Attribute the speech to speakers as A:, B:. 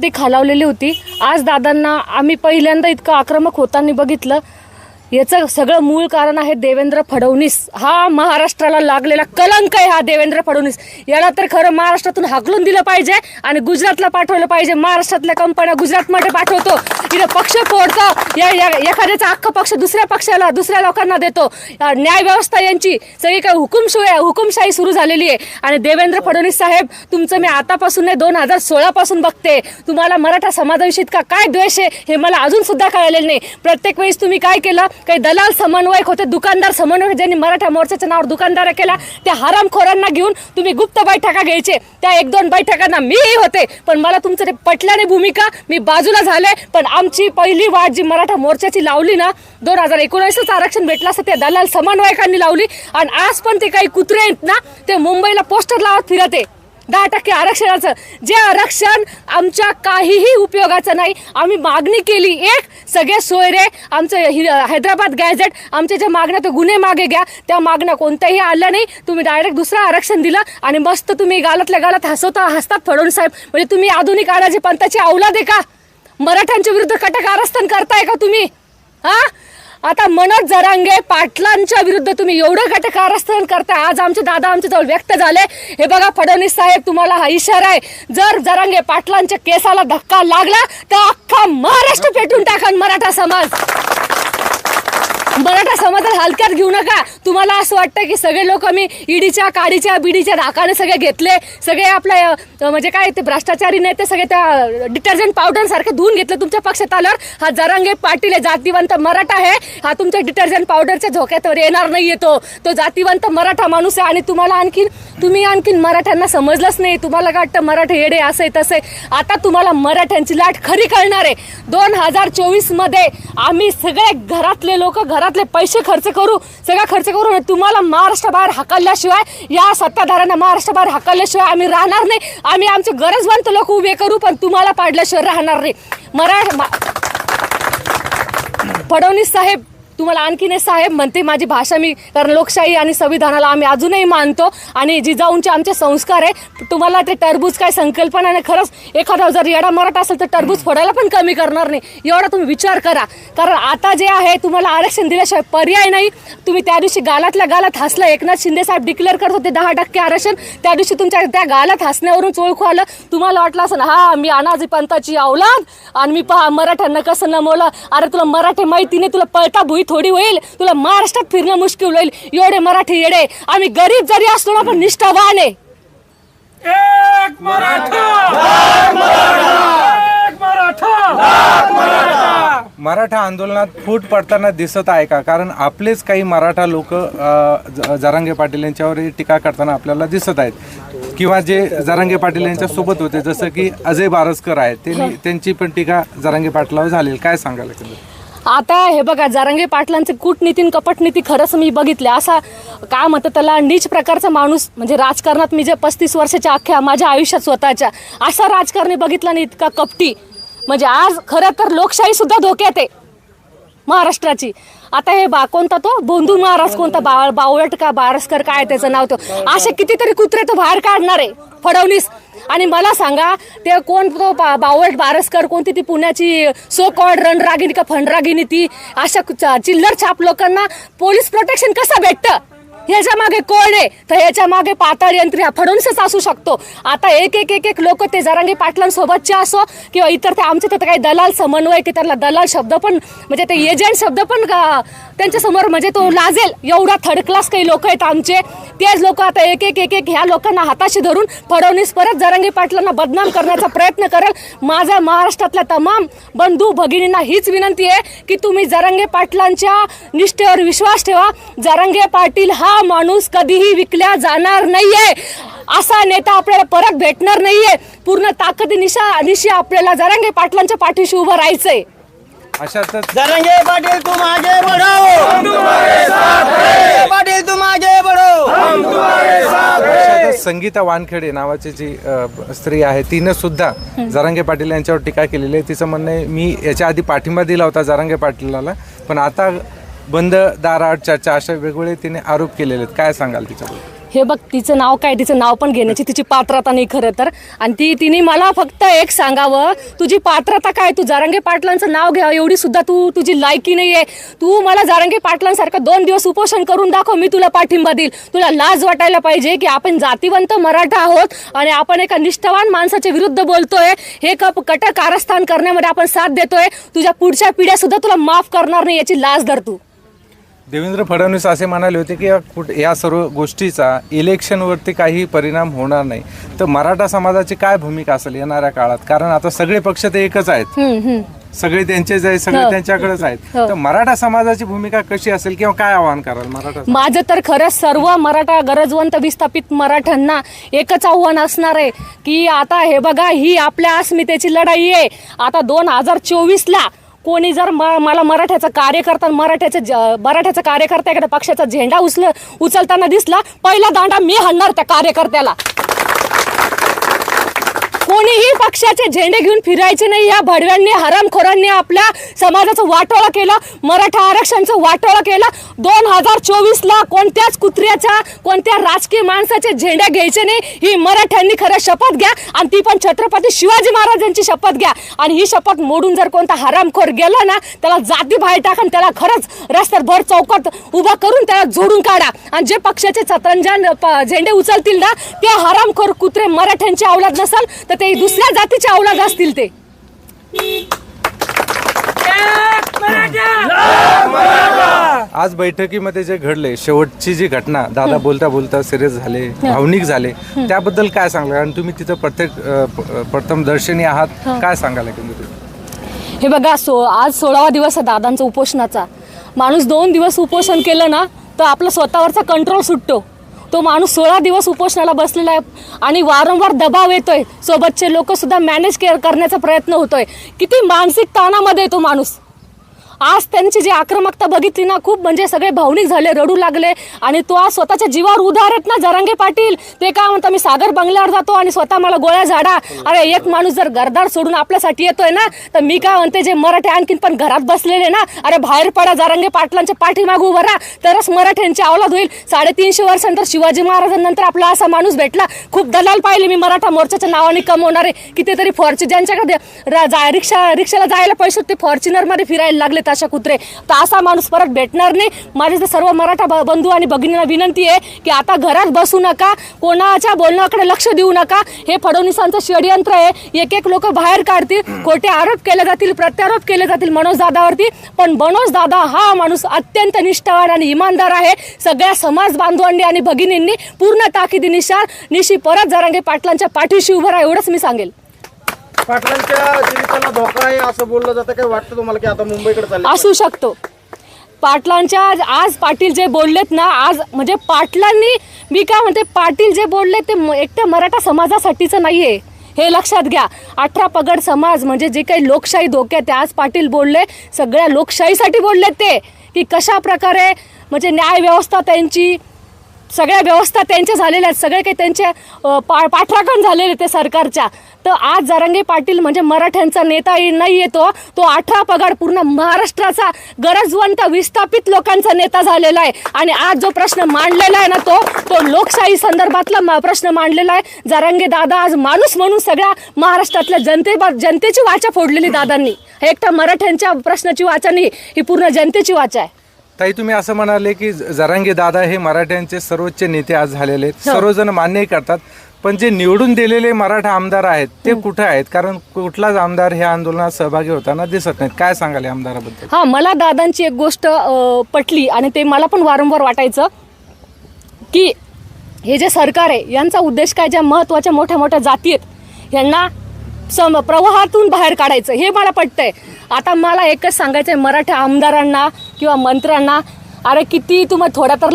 A: पाठी खालावलेली होती। आज दादांना आम्ही पहिल्यांदा इतकं आक्रमक होताना बघितलं। याचं सगळं मूळ कारण आहे देवेंद्र फडणवीस। हा महाराष्ट्राला लागलेला कलंक आहे हा देवेंद्र फडणवीस। याला तर खरं महाराष्ट्रातून हाकलून दिलं पाहिजे आणि गुजरातला पाठवलं पाहिजे। महाराष्ट्रातल्या कंपन्या गुजरातमध्ये पाठवतो, इथे पक्ष फोडतो, एखाद्याचा अख्खा पक्ष दुसऱ्या पक्षाला दुसऱ्या लोकांना देतो। न्याय व्यवस्था यांची सगळी काही हुकुमशाही सुरू झालेली आहे। आणि देवेंद्र फडणवीस साहेब, तुमचं मी आतापासून नाही 2016 पासून बघते। तुम्हाला मराठा समाजाविषयी इतका काय द्वेष आहे हे मला अजून सुद्धा कळलेलं नाही। प्रत्येक वेळेस तुम्ही काय केलं, काही दलाल समन्वयक होते, दुकानदार समन्वयक ज्यांनी मराठा मोर्चाच्या नावावर दुकानदार केला, त्या हरामखोरांना घेऊन तुम्ही गुप्त बैठका घ्यायचे। त्या 1-2 बैठकांना मीही होते, पण मला तुमचं ते पटल्याने भूमिका, मी बाजूला झाले। पण आमची पहिली वाट जी मराठा मोर्चाची लावली ना, 2019च आरक्षण भेटलं असं त्या दलाल समन्वयकांनी लावली। आणि आज पण ते काही कुत्रे आहेत ना, ते मुंबईला पोस्टर लावत फिरते 10% आरक्षणाचं, जे आरक्षण आमच्या काहीही उपयोगाचं नाही। आम्ही मागणी केली एक, सगळे सोयरे आमचं हैदराबाद गॅझेट, आमच्या ज्या मागण्या ते गुन्हे मागे घ्या, त्या मागण्या कोणत्याही आल्या नाही। तुम्ही डायरेक्ट दुसरं आरक्षण दिलं आणि मस्त तुम्ही गालातल्या गालात हसतात फडणवीस साहेब। म्हणजे तुम्ही आधुनिक आराजी पंथाची औलाद आहे का? मराठ्यांच्या विरुद्ध कटक कारस्थान करताय का तुम्ही? हा, आता मनोज जरांगे पाटलांच्या विरुद्ध तुम्ही एवढं कटक कारस्थान करताय। आज आमचे दादा आमच्या जवळ व्यक्त झाले। हे बघा फडणवीस साहेब, तुम्हाला हा इशारा आहे, जर जरांगे पाटलांच्या केसाला धक्का लागला तर अख्खा महाराष्ट्र पेटून टाकन मराठा समाज। मराठा समाजाला हलक्यात घेऊ नका। तुम्हाला असं वाटतं की सगळे लोक मी ईडीच्या काडीच्या बीडीच्या धाकाने सगळे घेतले, सगळे आपल्या म्हणजे काय ते भ्रष्टाचारी नेते सगळे त्या डिटर्जंट पावडर सारखे धुवून घेतलं तुमच्या पक्षात आल्यावर। हा जरांगे पाटील आहे, जातीवंत मराठा आहे, हा तुमच्या डिटर्जंट पावडरच्या झोक्यावर येणार नाहीये। तो जातीवंत मराठा माणूस आहे। आणि तुम्हाला आणखीन मराठ्यांना समजलंच नाही। तुम्हाला काय वाटतं मराठे येडे असे तसे? आता तुम्हाला मराठ्यांची लाट खरी कळणार आहे। 2024 मध्ये आम्ही सगळे घरातले लोक घरातले पैसे खर्च करू, सगळा खर्च करू, तुम्हाला महाराष्ट्राबाहेर हाकलल्याशिवाय, या सत्ताधाऱ्यांना महाराष्ट्राबाहेर हाकलल्याशिवाय आम्ही राहणार नाही। आम्ही आमचे गरजवंत लोक उभे करू, पण तुम्हाला पाडल्याशिवाय राहणार नाही। फडणवीस साहेब, तुम्हाला आणखीन एक साहेब म्हणते माझी भाषा मी, कारण लोकशाही आणि संविधानाला आम्ही अजूनही मानतो आणि जिजाऊंचे आमचे संस्कार आहे। तुम्हाला ते टरबूज काय संकल्पना नाही। खरंच एखादा जर येडा मराठा असेल तर टरबूज फोडायला पण कमी करणार नाही, एवढा तुम्ही विचार करा। कारण आता जे आहे तुम्हाला आरक्षण दिल्याशिवाय पर्याय नाही। तुम्ही त्या दिवशी गालातल्या गालात हसला, एकनाथ शिंदे साहेब डिक्लेअर करत होते 10% आरक्षण, त्या दिवशी तुमच्या त्या गालात हसण्यावरून ओळखू आलं। तुम्हाला वाटलं असं हा मी अनाजी पंथाची औलाद आणि मी पहा मराठ्यांना कसं नमवलं। अरे तुला मराठी माहिती नाही, तुला पळता भुई थोडी होईल, तुला महाराष्ट्रात फिरणं मुश्किल होईल। एवढे मराठी येडे, आम्ही गरीब जरी असलो ना पण निष्ठावान आहे।
B: एक मराठा, एक मराठा।
C: मराठा आंदोलनात फूट पडताना दिसत आहे का? कारण आपलेच काही मराठा लोक जरांगे पाटील यांच्यावर टीका करताना आपल्याला दिसत आहेत, किंवा जे जरांगे पाटील यांच्या सोबत होते जसं की अजय बारसकर आहेत, त्यांची पण टीका जरांगे पाटलावर झाली, काय सांगाल?
A: आता हे बघा, जरांगे पाटलांचे कूटनीती कपटनीती खरंच मी बघितले। असा काय म्हणतात त्याला, नीच प्रकारचा माणूस म्हणजे राजकारणात मी जे 35 वर्षाच्या अख्ख्या माझ्या आयुष्यात स्वतःच्या असा राजकारणी बघितला नाही, इतका कपटी। म्हणजे आज खरं तर लोकशाही सुद्धा धोक्यात आहे महाराष्ट्राची। आता हे कोणता तो बोंधू महाराज, कोणता बावळट का बारसकर काय त्याचं नाव, तो असे कितीतरी कुत्रे तो बाहेर काढणार आहे फडणवीस। आणि मला सांगा ते कोण तो बावळट बारसकर, कोणती ती पुण्याची सो कॉल्ड रणरागिणी का फंडरागिणी, ती अशा चिल्लर छाप लोकांना पोलीस प्रोटेक्शन कसं भेटतं? ह्याच्या मागे कोण आहे? तर ह्याच्या मागे पाताळ यंत्री फडणवीसच असू शकतो। आता एक लोक ते जरांगे पाटलांसोबतचे असो किंवा इतर ते आमचे तर काही दलाल समन्वय की त्याला दलाल शब्द पण म्हणजे ते एजंट शब्द पण त्यांच्या समोर म्हणजे तो लाजेल एवढा थर्ड क्लास काही लोक आहेत आमचे। तेच लोक आता एक ह्या लोकांना हाताशी धरून फडणवीस परत जरांगे पाटलांना बदनाम करण्याचा प्रयत्न करेल। माझा महाराष्ट्रातल्या तमाम बंधू भगिनींना हीच विनंती आहे की तुम्ही जरांगे पाटलांच्या निष्ठेवर विश्वास ठेवा। जरांगे पाटील हा माणूस कधीही विकल्या जाणार नाहीये, असा नेता आपल्याला परत भेटणार नाहीये। पूर्ण ताकदीनिशी आपल्याला जरांगे पाटलांच्या पाठीशी उभं राहायचंय।
C: अशातच
D: जरांगे पाटील तुम आगे बढ़ो, हम तुम्हारे साथ हैं। पाटील तुम आगे बढ़ो, हम तुम्हारे साथ हैं।
C: संगीता वानखेडे नावाची जी स्त्री आहे, तिने सुद्धा जरांगे पाटील यांच्यावर टीका केलेली आहे। तिचं म्हणणं आहे मी याच्या आधी पाठिंबा दिला होता जरांगे पाटीलाला, पण आता बंद दाराआड चर्चा अशा वेगवेगळे तिने आरोप केलेले आहेत, काय सांगाल तिच्याबद्दल?
A: हे बघ, तिचं नाव काय, तिचं नाव पण घेण्याची तिची पात्रता नाही खरं तर. आणि तिने मला फक्त एक सांगावं, तुझी पात्रता काय, तू जरांगे पाटलांचं नाव घ्या एवढी सुद्धा तुझी लायकी नाही आहे. तू मला जरांगे पाटलांसारखं 2 दिवस उपोषण करून दाखव, मी तुला पाठिंबा देईल. तुला लाज वाटायला पाहिजे की आपण जातीवंत मराठा आहोत आणि आपण एका निष्ठावान माणसाच्या विरुद्ध बोलतोय. हे कट कारस्थान करण्यामध्ये आपण साथ देतोय. तुझ्या पुढच्या पिढ्या सुद्धा तुला माफ करणार नाही, याची लाज धर तू.
C: देवेंद्र फडणवीस असे म्हणाले होते की या सर्व गोष्टीचा इलेक्शनवरती काही परिणाम होणार नाही. तर मराठा समाजाची काय भूमिका असेल येणाऱ्या काळात? कारण आता सगळे पक्ष ते एकच आहेत, सगळे त्यांचेच आहेत, सगळे त्यांच्याकडेच आहेत. तर मराठा समाजाची भूमिका कशी असेल किंवा काय आवाहन कराल मराठा? माझं
A: तर खरंच सर्व मराठा गरजवंत विस्थापित मराठ्यांना एकच आव्हान असणार आहे की आता हे बघा, ही आपल्या अस्मितेची लढाई आहे. आता 2024ला कोणी जर मला मराठ्याचा कार्यकर्ता एखाद्या पक्षाचा झेंडा उचलताना दिसला, पहिला दांडा मी हाणणार त्या कार्यकर्त्याला. कोणीही पक्षाचे झेंडे घेऊन फिरायचे नाही. या भडव्यांनी, हरामखोरांनी आपल्या समाजाचं वाटोळा केलं, मराठा आरक्षणाचं वाटोळा केलं. 2024ला कोणत्याच कुत्र्याच्या, कोणत्या राजकीय माणसाचे झेंडे घ्यायचे नाही. ही मराठ्यांनी खरं शपथ घ्या, आणि ती पण छत्रपती शिवाजी महाराजांची शपथ घ्या. आणि ही शपथ मोडून जर कोणता हरामखोर गेला ना, त्याला जाती बाहेर टाका, त्याला खरंच रस्त्यात भर चौकात उभा करून त्याला जोडून काढा. आणि जे पक्षाचे सतरंजान झेंडे उचलतील ना, ते हरामखोर कुत्रे मराठ्यांची औलाद नसेल तर ते दुसऱ्या जातीचे औलाद असतील. ते
C: आज बैठकीमध्ये जे घडले, शेवटची जी घटना, दादा बोलता बोलता सिरियस झाले, भावनिक झाले, त्याबद्दल काय सांगणार? आणि तुम्ही तिथं प्रथम दर्शनी आहात, काय सांगाल?
A: हे बघा, आज 16वा दिवस आहे दादांचा उपोषणाचा. माणूस 2 दिवस उपोषण केलं ना तर आपला स्वतःवरचा कंट्रोल सुटतो. तो माणूस 16 दिवस उपोषणाला बसलेला आहे आणि वारंवार दबाव येतोय. सोबतचे लोक सुद्धा मॅनेज करण्याचा प्रयत्न होतोय. किती मानसिक ताणामध्ये तो माणूस. आज त्यांची जी आक्रमकता बघितली ना, खूप म्हणजे सगळे भावनिक झाले, रडू लागले. आणि तो आज स्वतःच्या जीवावर उधार आहेत ना जरांगे पाटील. ते काय म्हणतात, मी सागर बंगल्यावर जातो आणि स्वतः मला गोळ्या झाडा. अरे, एक माणूस जर घरदार सोडून आपल्यासाठी येतोय ना, तर मी काय म्हणते, जे मराठी आणखीन पण घरात बसलेले ना, अरे बाहेर पडा, जरांगे पाटलांच्या पाठीमागे उभं राहा, तरच मराठ्यांची अवलाद होईल. 350 वर्षांनंतर शिवाजी महाराजांनंतर आपला असा माणूस भेटला. खूप दलाल पाहिले मी मराठा मोर्चाच्या नावाने कमवणारे. कितीतरी ज्यांच्याकडे रिक्षाला जायला पैसे ते फॉर्च्युनरमध्ये फिरायला लागले अशा कुत्रे. तर असा माणूस परत भेटणार नाही. माझी तर सर्व मराठा बंधू आणि भगिनींना विनंती आहे की आता घरात बसू नका, कोणाच्या बोलण्याकडे लक्ष देऊ नका. हे फडणवीसांचं षडयंत्र आहे. एक लोक बाहेर काढतील, खोटे आरोप केले जातील, प्रत्यारोप केले जातील मनोज दादावरती. पण मनोज दादा हा माणूस अत्यंत निष्ठावान आणि इमानदार आहे. सगळ्या समाज बांधवांनी आणि भगिनींनी पूर्ण ताकदीनिशी परत जरांगे पाटलांच्या पाठीशी उभं राहा, एवढंच मी सांगेल.
D: पाटलांच्या जीविताला धोका आहे असं बोललं जातं. काय वाटतं तुम्हाला की आता मुंबईकडे चालले?
A: असू शकतो. पाटलांच्या आज पाटील जे बोललेत ना, आज म्हणजे पाटलांनी, मी काय म्हणते, पाटील जे बोलले ते एकट्या मराठा समाजासाठीचं नाहीये, हे लक्षात घ्या. 18 पगड समाज म्हणजे जे काही लोकशाही धोक्यात आहे, आज पाटील बोलले सगळ्या लोकशाहीसाठी बोलले. ते की कशा प्रकारे म्हणजे न्याय व्यवस्था त्यांची, सगळ्या व्यवस्था त्यांच्या झालेल्या आहेत, सगळे काही त्यांचे पाठराखण झालेले ते सरकारच्या. तर आज जरांगे पाटील म्हणजे मराठ्यांचा नेता नाही येतो, तो 18 पगड पूर्ण महाराष्ट्राचा गरजवंत विस्थापित लोकांचा नेता झालेला आहे. आणि आज जो प्रश्न मांडलेला आहे ना, तो लोकशाही संदर्भातला प्रश्न मांडलेला आहे. जरांगे दादा आज माणूस म्हणून सगळ्या महाराष्ट्रातल्या जनतेची वाचा फोडलेली दादांनी. एकटा मराठ्यांच्या प्रश्नाची वाचा नाही, ही पूर्ण जनतेची वाचा आहे.
C: ताई, तुम्ही असं म्हणाले की जरांगे दादा हे मराठ्यांचे सर्वोच्च नेते आज झालेले आहेत, सर्वजण मान्यही करतात. पण जे निवडून दिलेले मराठा आमदार आहेत ते कुठे आहेत? कारण कुठलाच आमदार ह्या आंदोलनात सहभागी होताना दिसत नाहीत. काय सांगाल आमदाराबद्दल?
A: हा, मला दादांची एक गोष्ट पटली आणि ते मला पण वारंवार वाटायचं की हे जे सरकार आहे यांचा उद्देश काय, ज्या महत्त्वाच्या मोठ्या मोठ्या जाती आहेत यांना प्रवाहातून बाहेर काढायचं, हे मला पटतंय. आता मला एकच सांगायचं आहे मराठा आमदारांना किंवा मंत्र्यांना, अरे किती तुम्ही थोड्या तर